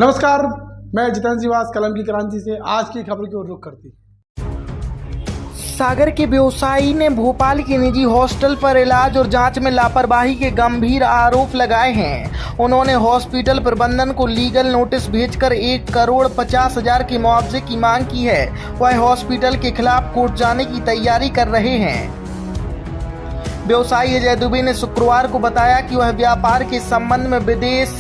नमस्कार, मैं जितेंद्र जीवास कलम की क्रांति से आज की खबर की ओर रुख करती। सागर के व्यवसायी ने भोपाल के निजी हॉस्टल पर इलाज और जांच में लापरवाही के गंभीर आरोप लगाए हैं। उन्होंने हॉस्पिटल प्रबंधन को लीगल नोटिस भेजकर 1,50,00,000 के मुआवजे की मांग की है। वह हॉस्पिटल के खिलाफ कोर्ट जाने की तैयारी कर रहे हैं। व्यवसायी अजय दुबे ने शुक्रवार को बताया कि वह व्यापार के संबंध में विदेश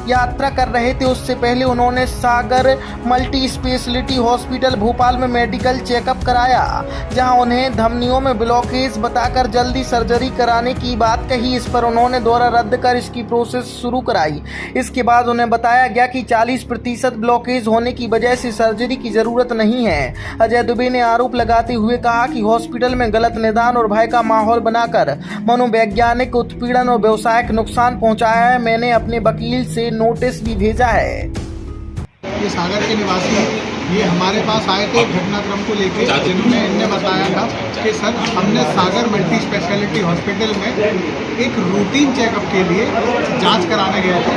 यात्रा कर रहे थे। उससे पहले उन्होंने सागर मल्टी स्पेशलिटी हॉस्पिटल भोपाल में मेडिकल चेकअप कराया, जहां उन्हें धमनियों में ब्लॉकेज बताकर जल्दी सर्जरी कराने की बात कही। इस पर उन्होंने दौरा रद्द कर इसकी प्रोसेस शुरू कराई। इसके बाद उन्हें बताया गया कि 40% ब्लॉकेज होने की वजह से सर्जरी की जरूरत नहीं है। अजय दुबे ने आरोप लगाते हुए कहा कि हॉस्पिटल में गलत निदान और भय का माहौल बनाकर मनोवैज्ञानिक उत्पीड़न और व्यवसायिक नुकसान पहुंचाया है। मैंने अपने वकील से नोटिस भी भेजा है। ये सागर के निवासी ये हमारे पास आए थे घटनाक्रम को लेकर, जिन्होंने इन्हें बताया था कि सर हमने सागर मल्टी स्पेशलिटी हॉस्पिटल में एक रूटीन चेकअप के लिए जांच कराने गए थे,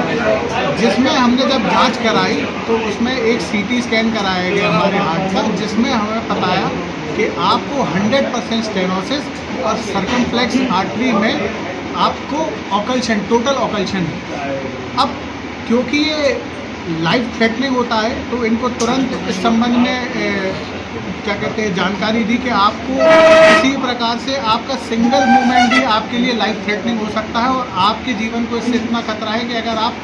जिसमें हमने जब जांच कराई तो उसमें एक सीटी स्कैन कराया गया हमारे हार्ट का, जिसमें हमें बताया कि आपको 100% स्टेनोसिस और सर्कमफ्लेक्स आर्टरी में आपको ऑकल्शन, टोटल ऑकल्शन है। अब क्योंकि ये लाइफ थ्रेटनिंग होता है तो इनको तुरंत इस संबंध में क्या कहते हैं जानकारी दी कि आपको किसी प्रकार से आपका सिंगल मूवमेंट भी आपके लिए लाइफ थ्रेटनिंग हो सकता है और आपके जीवन को इससे इतना खतरा है कि अगर आप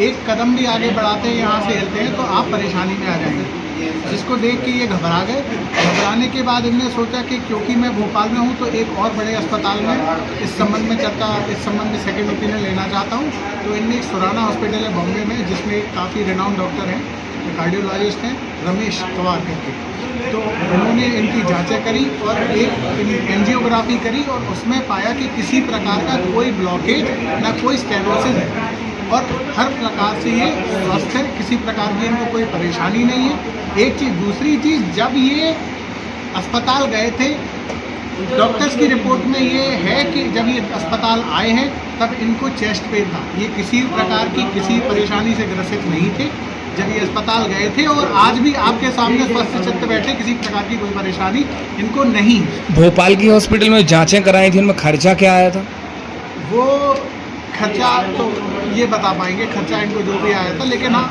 एक कदम भी आगे बढ़ाते हैं, यहाँ से हिलते हैं, तो आप परेशानी में आ जाएंगे। जिसको देख के ये घबरा गए। घबराने के बाद इन्होंने सोचा कि क्योंकि मैं भोपाल में हूँ तो एक और बड़े अस्पताल में इस संबंध में सेकेंड ओपिनियन लेना चाहता हूँ। तो इनने एक सुराना हॉस्पिटल है बॉम्बे में, जिसमें काफ़ी रिनाउंड डॉक्टर हैं, कार्डियोलॉजिस्ट हैं, रमेश पवार करके। तो उन्होंने इनकी जांचें करी और एक एंजियोग्राफी करी और उसमें पाया कि किसी प्रकार का कोई ब्लॉकेज ना कोई स्टेनोसिस है और हर प्रकार से ये स्वस्थ है, किसी प्रकार की इनको कोई परेशानी नहीं है। एक चीज़, दूसरी चीज़, जब ये अस्पताल गए थे डॉक्टर्स की रिपोर्ट में ये है कि जब ये अस्पताल आए हैं तब इनको चेस्ट पेन था। ये किसी प्रकार की किसी परेशानी से ग्रसित नहीं थे जब ये अस्पताल गए थे और आज भी आपके सामने स्वस्थ चित्त बैठे, किसी प्रकार की कोई परेशानी इनको नहीं है। भोपाल की हॉस्पिटल में जांचें कराई थी, उनमें खर्चा क्या आया था? वो खर्चा तो ये बता पाएंगे, खर्चा इनको जो भी आया था, लेकिन हाँ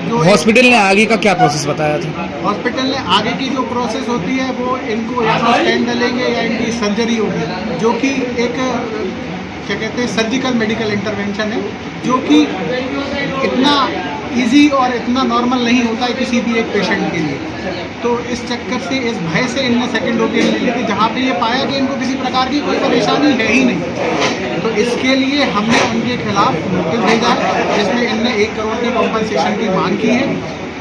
जो हॉस्पिटल ने आगे का क्या प्रोसेस बताया था? हॉस्पिटल ने आगे की जो प्रोसेस होती है वो इनको या तो स्टेंट डलेंगे या इनकी सर्जरी होगी, जो कि एक क्या कहते हैं सर्जिकल मेडिकल इंटरवेंशन है, जो कि इतना इजी और इतना नॉर्मल नहीं होता है किसी भी एक पेशेंट के लिए। तो इस चक्कर से, इस भय से इनने सेकेंड ओपिनियन ले ली थी, जहाँ पे ये पाया कि इनको किसी प्रकार की कोई परेशानी है ही नहीं। तो इसके लिए हमने उनके खिलाफ नोटिस भेजा है, जिसमें इनने 1 करोड़ की कॉम्पनसेशन की मांग की है,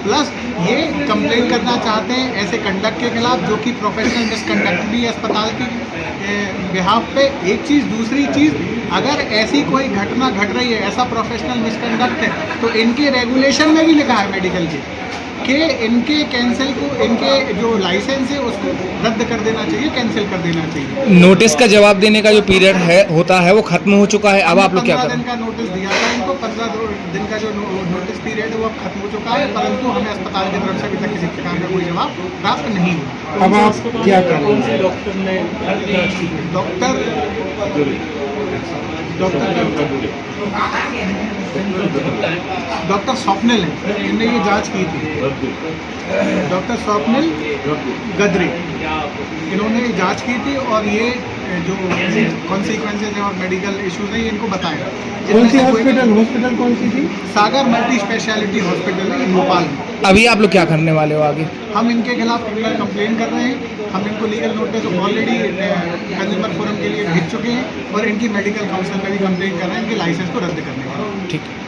प्लस ये कंप्लेन करना चाहते हैं ऐसे कंडक्ट के खिलाफ जो कि प्रोफेशनल मिसकंडक्ट भी है अस्पताल की बिहाफ पे। एक चीज़, दूसरी चीज़, अगर ऐसी कोई घटना घट रही है, ऐसा प्रोफेशनल मिसकंडक्ट है, तो इनके रेगुलेशन में भी लिखा है मेडिकल के कि इनके कैंसिल को, इनके जो लाइसेंस है उसको रद्द कर देना चाहिए, कैंसिल कर देना चाहिए। नोटिस का जवाब देने का जो पीरियड होता है वो खत्म हो चुका है। अब आप लोग क्या करें? 15 दिन का नोटिस दिया था इनको, 15 दिन का जो नोटिस पीरियड है वो अब खत्म हो चुका है, परंतु हमें अस्पताल की तरफ से अभी तक किसी प्रकार का कोई जवाब प्राप्त नहीं हुआ। अब आप क्या करेंगे? डॉक्टर स्वप्निल है, इन्होंने ये जांच की थी। डॉक्टर स्वप्निल गद्रे, इन्होंने जांच की थी और ये जो कॉन्सिक्वेंसेज हैं और मेडिकल इश्यूज हैं इनको बताया। कौन सी हॉस्पिटल कौन सी थी? सागर मल्टी स्पेशलिटी हॉस्पिटल है भोपाल में। अभी आप लोग क्या करने वाले हो आगे? हम इनके खिलाफ क्रिमिनल कंप्लेन कर रहे हैं। हम इनको legal notice already consumer forum के लिए भेज चुके हैं और इनकी मेडिकल काउंसिल में भी कंप्लेन कर रहे हैं इनके लाइसेंस को रद्द करने का। ठीक है।